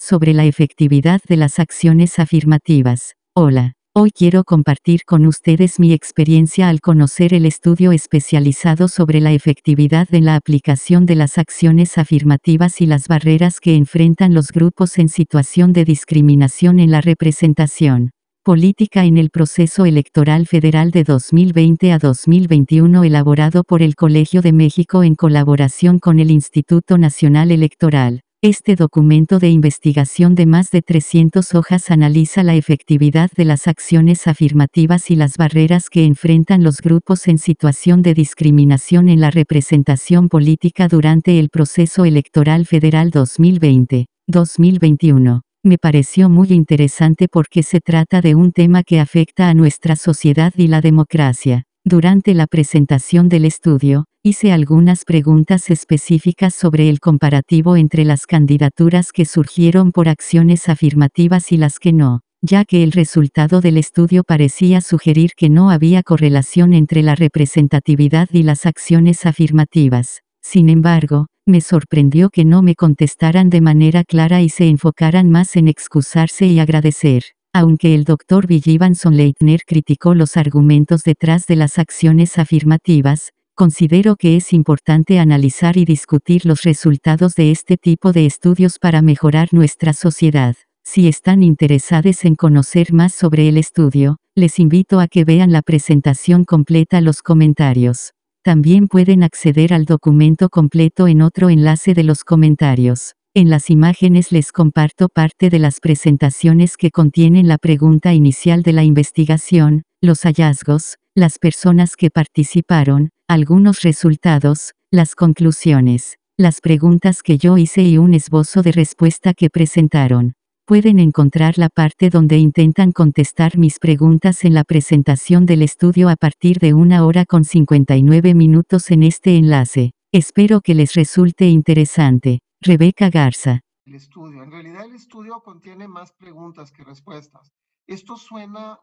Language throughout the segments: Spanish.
sobre la efectividad de las acciones afirmativas. Hola, hoy quiero compartir con ustedes mi experiencia al conocer el estudio especializado sobre la efectividad en la aplicación de las acciones afirmativas y las barreras que enfrentan los grupos en situación de discriminación en la representación política en el proceso electoral federal de 2020 a 2021 elaborado por el Colegio de México en colaboración con el Instituto Nacional Electoral. Este documento de investigación de más de 300 hojas analiza la efectividad de las acciones afirmativas y las barreras que enfrentan los grupos en situación de discriminación en la representación política durante el proceso electoral federal 2020-2021. Me pareció muy interesante porque se trata de un tema que afecta a nuestra sociedad y la democracia. Durante la presentación del estudio, hice algunas preguntas específicas sobre el comparativo entre las candidaturas que surgieron por acciones afirmativas y las que no, ya que el resultado del estudio parecía sugerir que no había correlación entre la representatividad y las acciones afirmativas. Sin embargo, me sorprendió que no me contestaran de manera clara y se enfocaran más en excusarse y agradecer. Aunque el Dr. Bill Evanson Leitner criticó los argumentos detrás de las acciones afirmativas, considero que es importante analizar y discutir los resultados de este tipo de estudios para mejorar nuestra sociedad. Si están interesados en conocer más sobre el estudio, les invito a que vean la presentación completa. Los comentarios. También pueden acceder al documento completo en otro enlace de los comentarios. En las imágenes les comparto parte de las presentaciones que contienen la pregunta inicial de la investigación, los hallazgos, las personas que participaron, algunos resultados, las conclusiones, las preguntas que yo hice y un esbozo de respuesta que presentaron. Pueden encontrar la parte donde intentan contestar mis preguntas en la presentación del estudio a partir de 1 hora con 59 minutos en este enlace. Espero que les resulte interesante. Rebeca Garza. El estudio. En realidad el estudio contiene más preguntas que respuestas. Esto suena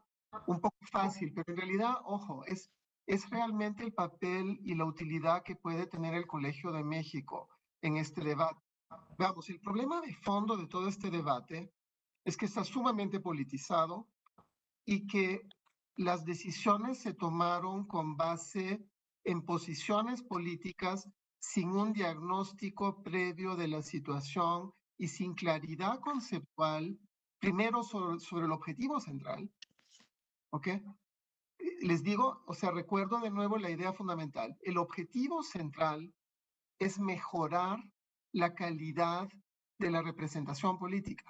un poco fácil, pero en realidad, ojo, es realmente el papel y la utilidad que puede tener el Colegio de México en este debate. Veamos, el problema de fondo de todo este debate es que está sumamente politizado y que las decisiones se tomaron con base en posiciones políticas sin un diagnóstico previo de la situación y sin claridad conceptual, primero sobre el objetivo central, ¿ok? Les digo, o sea, recuerdo de nuevo la idea fundamental. El objetivo central es mejorar la calidad de la representación política.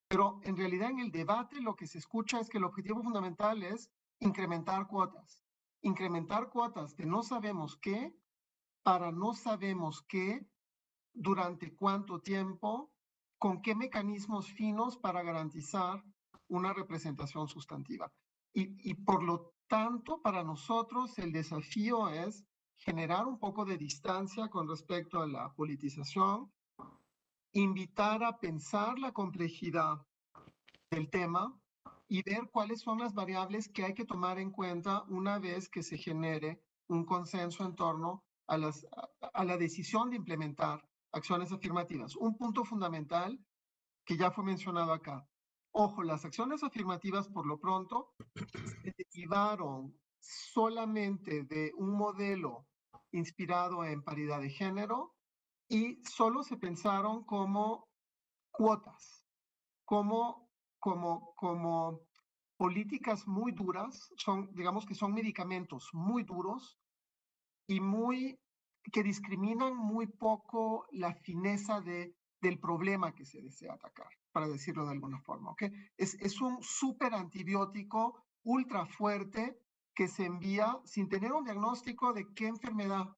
Pero en realidad en el debate lo que se escucha es que el objetivo fundamental es incrementar cuotas. Incrementar cuotas de no sabemos qué, para no sabemos qué, durante cuánto tiempo, con qué mecanismos finos para garantizar una representación sustantiva. Y por lo tanto, para nosotros el desafío es generar un poco de distancia con respecto a la politización, invitar a pensar la complejidad del tema y ver cuáles son las variables que hay que tomar en cuenta una vez que se genere un consenso en torno a la decisión de implementar acciones afirmativas. Un punto fundamental que ya fue mencionado acá. Ojo, las acciones afirmativas por lo pronto se derivaron solamente de un modelo inspirado en paridad de género y solo se pensaron como cuotas, como políticas muy duras, digamos que son medicamentos muy duros y que discriminan muy poco la fineza del problema que se desea atacar, para decirlo de alguna forma, ¿ok? Es un súper antibiótico ultra fuerte que se envía sin tener un diagnóstico de qué enfermedad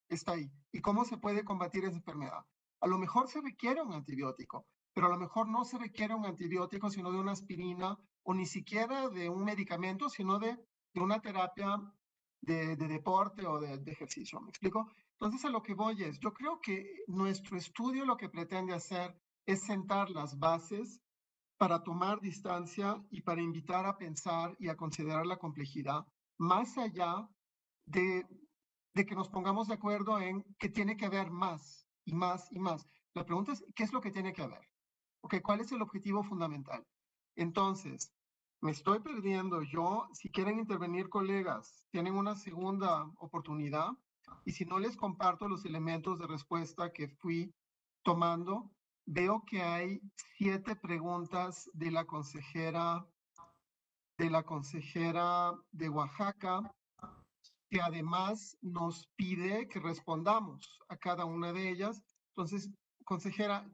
está ahí y cómo se puede combatir esa enfermedad. A lo mejor se requiere un antibiótico, pero a lo mejor no se requiere un antibiótico, sino de una aspirina o ni siquiera de un medicamento, sino de una terapia de deporte o de ejercicio. ¿Me explico? Entonces a lo que voy es, yo creo que nuestro estudio lo que pretende hacer es sentar las bases para tomar distancia y para invitar a pensar y a considerar la complejidad más allá de que nos pongamos de acuerdo en que tiene que haber más y más y más. La pregunta es, ¿qué es lo que tiene que haber? ¿Ok? ¿Cuál es el objetivo fundamental? Entonces, me estoy perdiendo yo. Si quieren intervenir colegas, tienen una segunda oportunidad. Y si no les comparto los elementos de respuesta que fui tomando, veo que hay 7 preguntas de la consejera de Oaxaca, que además nos pide que respondamos a cada una de ellas. Entonces, consejera,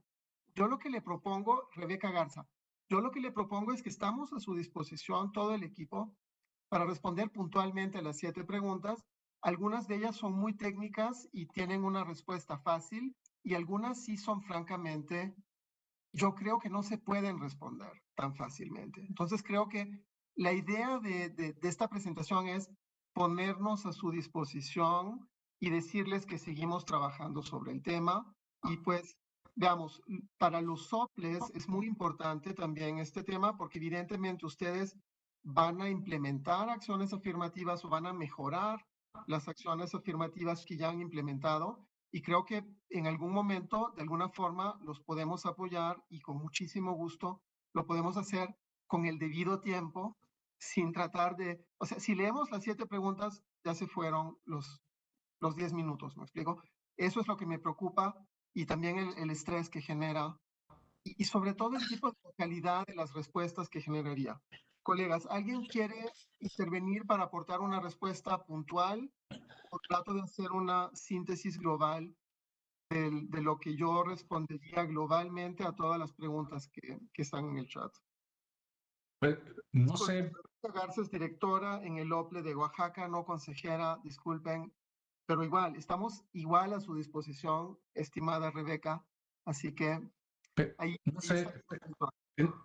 yo lo que le propongo, Rebeca Garza, yo lo que le propongo es que estamos a su disposición, todo el equipo, para responder puntualmente a las 7 preguntas. Algunas de ellas son muy técnicas y tienen una respuesta fácil, y algunas sí son francamente, yo creo que no se pueden responder tan fácilmente. Entonces creo que la idea de esta presentación es ponernos a su disposición y decirles que seguimos trabajando sobre el tema. Y pues, veamos, para los soples es muy importante también este tema porque evidentemente ustedes van a implementar acciones afirmativas o van a mejorar las acciones afirmativas que ya han implementado. Y creo que en algún momento, de alguna forma, los podemos apoyar y con muchísimo gusto lo podemos hacer con el debido tiempo, sin tratar de, o sea, si leemos las 7 preguntas, ya se fueron los 10 minutos, ¿me explico? Eso es lo que me preocupa y también el estrés que genera y sobre todo el tipo de calidad de las respuestas que generaría. Colegas, ¿alguien quiere intervenir para aportar una respuesta puntual o trato de hacer una síntesis global de lo que yo respondería globalmente a todas las preguntas que están en el chat? Pues, no sé. Garza es directora en el OPLE de Oaxaca, no consejera, disculpen, pero igual, estamos igual a su disposición, estimada Rebeca, así que ahí No sé,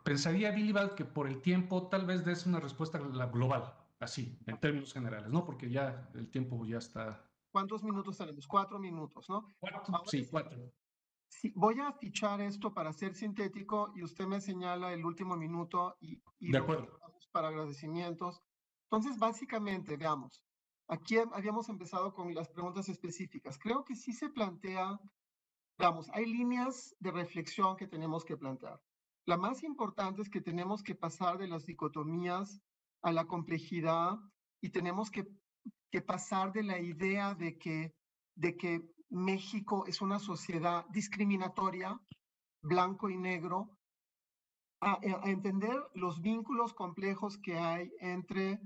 pensaría, Bilibald, que por el tiempo tal vez des una respuesta global, así, en términos generales, ¿no? Porque ya el tiempo ya está. ¿Cuántos minutos tenemos? 4 minutos, ¿no? ¿Cuatro? Sí, 4. Sí, voy a fichar esto para ser sintético y usted me señala el último minuto y De lo acuerdo. usamos para agradecimientos. Entonces, básicamente, veamos, aquí habíamos empezado con las preguntas específicas. Creo que sí se plantea, veamos, hay líneas de reflexión que tenemos que plantear. La más importante es que tenemos que pasar de las dicotomías a la complejidad y tenemos que pasar de la idea de que México es una sociedad discriminatoria, blanco y negro, a entender los vínculos complejos que hay entre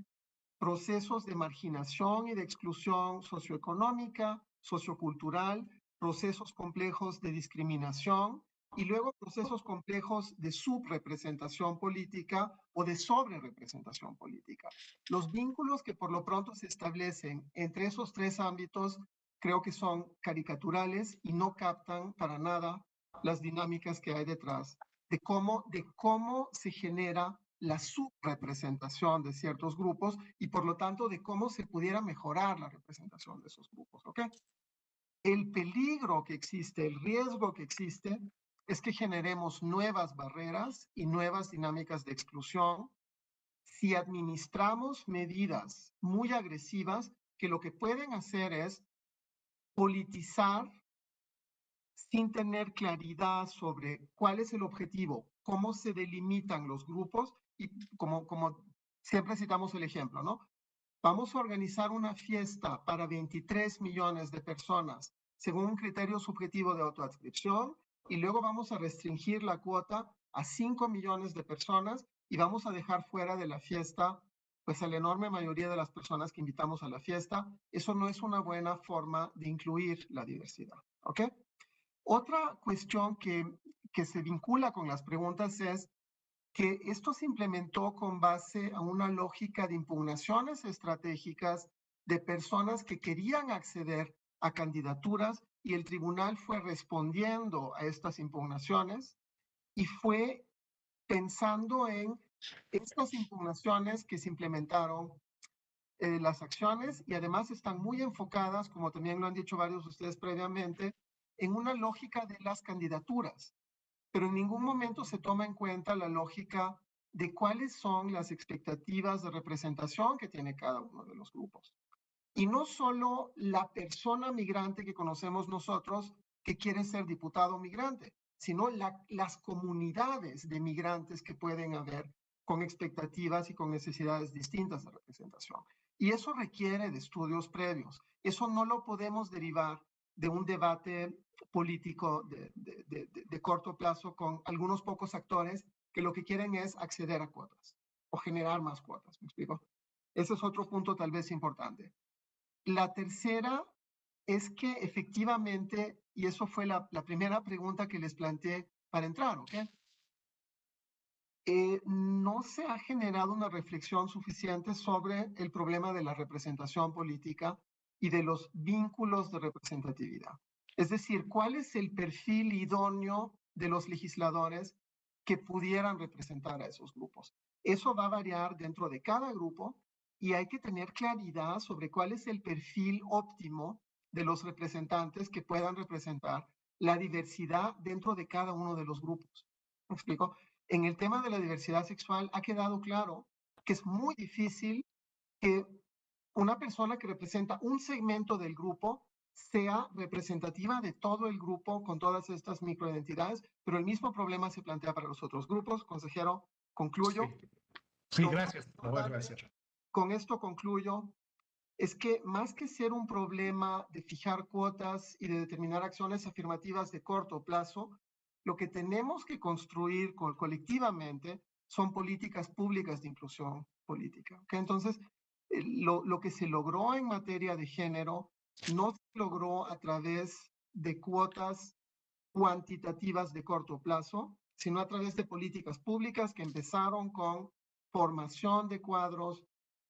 procesos de marginación y de exclusión socioeconómica, sociocultural, procesos complejos de discriminación y luego procesos complejos de subrepresentación política o de sobrerepresentación política. Los vínculos que por lo pronto se establecen entre esos 3 ámbitos creo que son caricaturales y no captan para nada las dinámicas que hay detrás de cómo se genera la subrepresentación de ciertos grupos y por lo tanto de cómo se pudiera mejorar la representación de esos grupos, ¿ok? El peligro que existe, el riesgo que existe es que generemos nuevas barreras y nuevas dinámicas de exclusión si administramos medidas muy agresivas que lo que pueden hacer es politizar sin tener claridad sobre cuál es el objetivo, cómo se delimitan los grupos y como siempre citamos el ejemplo, ¿no? Vamos a organizar una fiesta para 23 millones de personas según un criterio subjetivo de autoadscripción y luego vamos a restringir la cuota a 5 millones de personas y vamos a dejar fuera de la fiesta pues a la enorme mayoría de las personas que invitamos a la fiesta. Eso no es una buena forma de incluir la diversidad, ¿ok? Otra cuestión que se vincula con las preguntas es que esto se implementó con base a una lógica de impugnaciones estratégicas de personas que querían acceder a candidaturas y el tribunal fue respondiendo a estas impugnaciones y fue pensando en estas impugnaciones que se implementaron las acciones y además están muy enfocadas, como también lo han dicho varios de ustedes previamente, en una lógica de las candidaturas, pero en ningún momento se toma en cuenta la lógica de cuáles son las expectativas de representación que tiene cada uno de los grupos. Y no solo la persona migrante que conocemos nosotros que quiere ser diputado migrante, sino las comunidades de migrantes que pueden haber con expectativas y con necesidades distintas de representación. Y eso requiere de estudios previos. Eso no lo podemos derivar de un debate político de corto plazo con algunos pocos actores que lo que quieren es acceder a cuotas o generar más cuotas. ¿Me explico? Ese es otro punto tal vez importante. La tercera es que efectivamente, y eso fue la primera pregunta que les planteé para entrar, ¿ok? No se ha generado una reflexión suficiente sobre el problema de la representación política y de los vínculos de representatividad. Es decir, ¿cuál es el perfil idóneo de los legisladores que pudieran representar a esos grupos? Eso va a variar dentro de cada grupo y hay que tener claridad sobre cuál es el perfil óptimo de los representantes que puedan representar la diversidad dentro de cada uno de los grupos. ¿Me explico? En el tema de la diversidad sexual ha quedado claro que es muy difícil que una persona que representa un segmento del grupo sea representativa de todo el grupo con todas estas microidentidades, pero el mismo problema se plantea para los otros grupos. Consejero, concluyo. Sí, gracias. Gracias. Con esto concluyo. Es que más que ser un problema de fijar cuotas y de determinar acciones afirmativas de corto plazo, lo que tenemos que construir colectivamente son políticas públicas de inclusión política. ¿Okay? Entonces, lo que se logró en materia de género no se logró a través de cuotas cuantitativas de corto plazo, sino a través de políticas públicas que empezaron con formación de cuadros,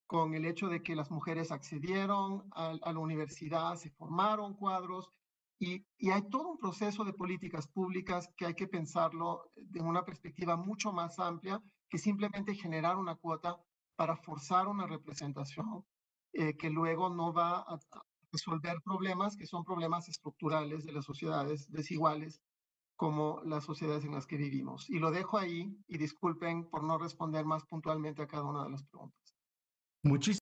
con el hecho de que las mujeres accedieron a la universidad, se formaron cuadros, y hay todo un proceso de políticas públicas que hay que pensarlo de una perspectiva mucho más amplia que simplemente generar una cuota para forzar una representación que luego no va a resolver problemas que son problemas estructurales de las sociedades desiguales como las sociedades en las que vivimos. Y lo dejo ahí y disculpen por no responder más puntualmente a cada una de las preguntas. Muchísimas